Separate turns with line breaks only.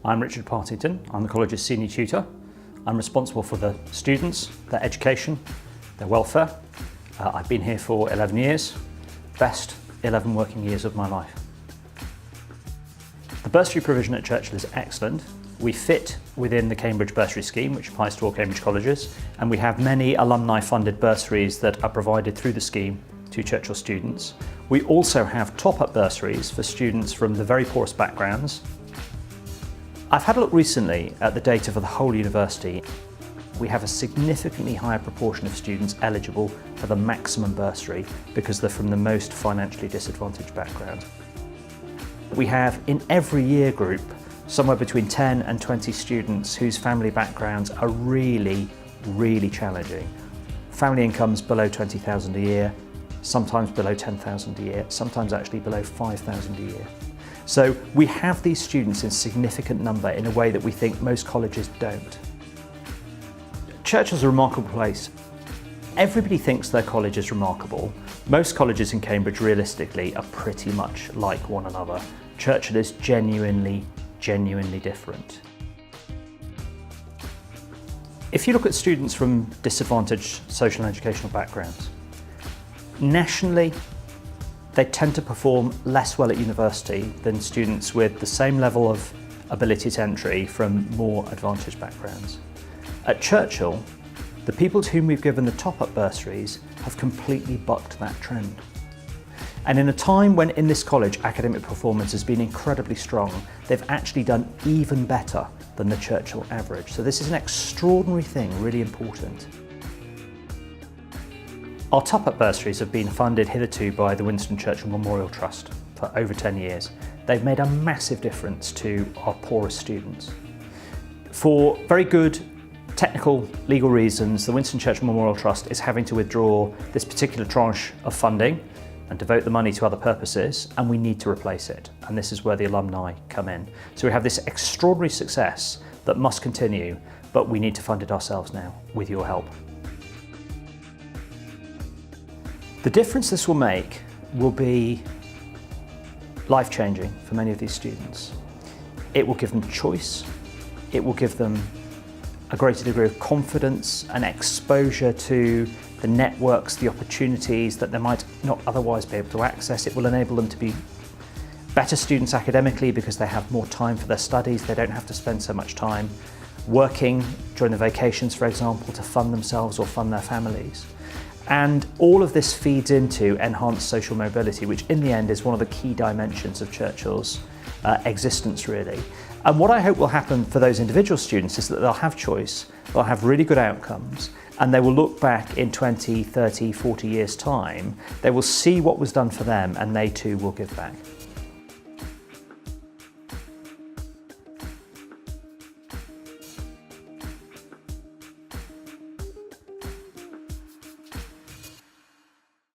I'm Richard Partington. I'm the college's senior tutor. I'm responsible for the students, their education, their welfare. I've been here for 11 years, best 11 working years of my life. The bursary provision at Churchill is excellent. We fit within the Cambridge Bursary scheme, which applies to all Cambridge colleges, and we have many alumni-funded bursaries that are provided through the scheme to Churchill students. We also have top-up bursaries for students from the very poorest backgrounds. I've had a look recently at the data for the whole university. We have a significantly higher proportion of students eligible for the maximum bursary because they're from the most financially disadvantaged background. We have in every year group somewhere between 10 and 20 students whose family backgrounds are really challenging. Family incomes below 20,000 a year, sometimes below 10,000 a year, sometimes actually below 5,000 a year. So we have these students in significant number in a way that we think most colleges don't. Churchill's a remarkable place. Everybody thinks their college is remarkable. Most colleges in Cambridge realistically are pretty much like one another. Churchill is genuinely different. If you look at students from disadvantaged social and educational backgrounds, nationally they tend to perform less well at university than students with the same level of ability to entry from more advantaged backgrounds. At Churchill, the people to whom we've given the top-up bursaries have completely bucked that trend. And in a time when in this college academic performance has been incredibly strong, they've actually done even better than the Churchill average. So this is an extraordinary thing, really important. Our top-up bursaries have been funded hitherto by the Winston Churchill Memorial Trust for over 10 years. They've made a massive difference to our poorest students. For very good technical, legal reasons, the Winston Churchill Memorial Trust is having to withdraw this particular tranche of funding and devote the money to other purposes, and we need to replace it. And this is where the alumni come in. So we have this extraordinary success that must continue, but we need to fund it ourselves now with your help. The difference this will make will be life-changing for many of these students. It will give them choice, it will give them a greater degree of confidence and exposure to the networks, the opportunities that they might not otherwise be able to access. It will enable them to be better students academically because they have more time for their studies. They don't have to spend so much time working during the vacations, for example, to fund themselves or fund their families. And all of this feeds into enhanced social mobility, which in the end is one of the key dimensions of Churchill's existence, really. And what I hope will happen for those individual students is that they'll have choice, they'll have really good outcomes, and they will look back in 20, 30, 40 years' time, they will see what was done for them, and they too will give back.